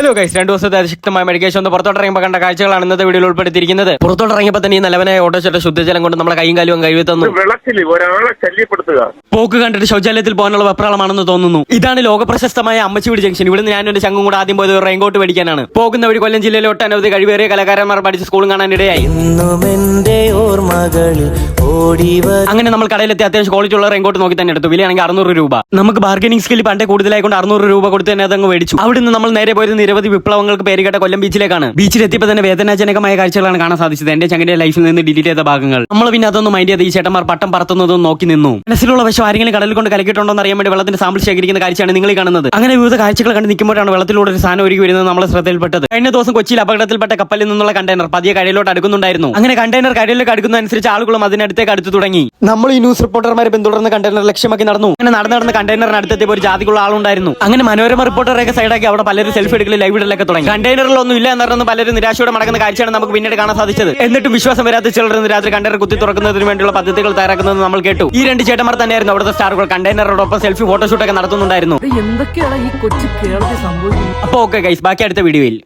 Hello guys, 2 ദിവസത്തെ അതിശക്തമായ medication ഒന്ന് പുറത്തോട്ടിറങ്ങിയപ്പോൾ കണ്ട കാഴ്ചകളാണ് ഇന്നത്തെ വീഡിയോയിൽ ഉൾപ്പെടുത്തിയിരിക്കുന്നത്. പുറത്തോട്ടിറങ്ങിയപ്പോൾ തന്നെ ഈ നിലവനായ ഓട്ടോച്ചട്ട ശുദ്ധജലം കൊണ്ട് നമ്മളെ കൈയും കാലും കഴിവി തന്നു. ഒരാളെ ശല്യപ്പെടുത്തുക. പോക്ക് കണ്ടിട്ട് ശൗചാലയത്തിൽ പോകാനുള്ള വെപ്രാളമാണെന്ന് തോന്നുന്നു. ഇതാണ് ലോക പ്രശസ്തമായ അമ്മച്ചിവീട് ജംഗ്ഷൻ. ഇവിടുന്ന് ഞാനും എന്റെ ചങ്കും കൂടെ ആദ്യം പോയത് റെയിൻകോട്ട് മേടിക്കാനാണ്. പോകുന്ന വഴി കൊല്ലം ജില്ലയിലെ ഒട്ടനവധി കഴിവേറിയ കലാകാരന്മാർ പഠിച്ച സ്കൂളും കാണാനിടയായി. അങ്ങനെ നമ്മൾ കടയിലെത്തി അത്യാവശ്യം ക്വാളിറ്റി ഉള്ള റെയിൻകോട്ട് നോക്കി തന്നെ എടുത്തു. വിലയാണെങ്കിൽ 600 രൂപ. നമുക്ക് ബാർഗനിങ് സ്കിൽ പണ്ടേ കൂടുതലായിക്കൊണ്ട് 600 രൂപ കൊടുത്ത് തന്നെ അതങ്ങ് മേടിച്ചു. അവിടുന്ന് നമ്മൾ നേരെ പോയത് നിരവധി വിപ്ലവങ്ങൾക്ക് പേരുകേട്ട കൊല്ലം ബീച്ചിലേക്കാണ്. ബീച്ചിലെത്തിയപ്പോൾ തന്നെ വേദനാജനകമായ കാഴ്ചകളാണ് കാണാൻ സാധിച്ചത്. എന്റെ ചങ്കിന്റെ ലൈഫിൽ നിന്ന് ഡിലീറ്റ് ചെയ്ത ഭാഗങ്ങൾ. നമ്മൾ പിന്നെ അതൊന്നും മൈൻഡ് ചെയ്ത് ഈ ചേട്ടന്മാർ പട്ടം പറത്തുന്നതും നോക്കി നിന്നു. മനസ്സിലുള്ള വശം ആരെങ്കിലും കടലിൽ കൊണ്ട് കലക്കിയിട്ടുണ്ടോ എന്ന് അറിയാൻ വേണ്ടി വെള്ളത്തിന്റെ സാമ്പിൾ ശേഖരിക്കുന്ന കാഴ്ചയാണ് നിങ്ങൾ കാണുന്നത്. അങ്ങനെ വിവിധ കാഴ്ചകൾ കണ്ട് നിൽക്കുമ്പോഴാണ് വെള്ളത്തിലൂടെ ഒരു സാധനം ഒരുക്കി വരുന്നത് നമ്മളെ ശ്രദ്ധയിൽപ്പെട്ടത്. കഴിഞ്ഞ ദിവസം കൊച്ചിയിൽ അപകടത്തിൽപ്പെട്ട കപ്പലിൽ നിന്നുള്ള കണ്ടെയ്നർ പതിയെ കടലിലോട്ട് അടുക്കുന്നുണ്ടായിരുന്നു. അങ്ങനെ കണ്ടെയ്നർ കടലിലേക്ക് അടുക്കുന്നതനുസരിച്ച് ആളുകളും അതിനടുത്തേക്ക് അടുത്തു തുടങ്ങി. നമ്മൾ ഈ ന്യൂസ് റിപ്പോർട്ടർമാരെ പിന്തുടർന്ന് കണ്ടെയ്നർ ലക്ഷ്യമാക്കി നടന്നു. അങ്ങനെ നടന്ന് കണ്ടെയ്നറിന് അടുത്തെത്തിയപ്പോൾ ഒരു ജാതിക്കുള്ള ആളുണ്ടായിരുന്നു. അങ്ങനെ മനോരമ റിപ്പോർട്ടറൊക്കെ സൈഡാക്കി അവിടെ പലരും സെൽഫി എടുക്കൽ ലൈവ് ഇടലൊക്കെ തുടങ്ങി. കണ്ടെയ്നറിലൊന്നും ഇല്ല എന്നറിഞ്ഞ് പലരും നിരാശയോടെ മടങ്ങുന്ന കാഴ്ചയാണ് നമുക്ക് പിന്നീട് കാണാൻ സാധിച്ചത്. എന്നിട്ടും വിശ്വാസം വരാത്ത ചിലർ രാത്രി കണ്ടെയ്നർ കുത്തി തുറക്കുന്നതിന് വേണ്ടിയുള്ള പദ്ധതികൾ തയ്യാറാക്കുന്നത് നമ്മൾ കേട്ടു. ഈ 2 ചേട്ടന്മാർ തന്നെയായിരുന്നു അവിടുത്തെ സ്റ്റാറുകൾ. കണ്ടെയ്നറോടൊപ്പം സെൽഫി ഫോട്ടോഷൂട്ടൊക്കെ നടത്തുന്നുണ്ടായിരുന്നു. എന്തൊക്കെയാണ് ഈ കൊച്ചു കേരളത്തിൽ സംഭവിക്കുന്നത്? അപ്പോൾ ഓക്കെ ഗൈസ്, ബാക്കി അടുത്ത വീഡിയോയിൽ.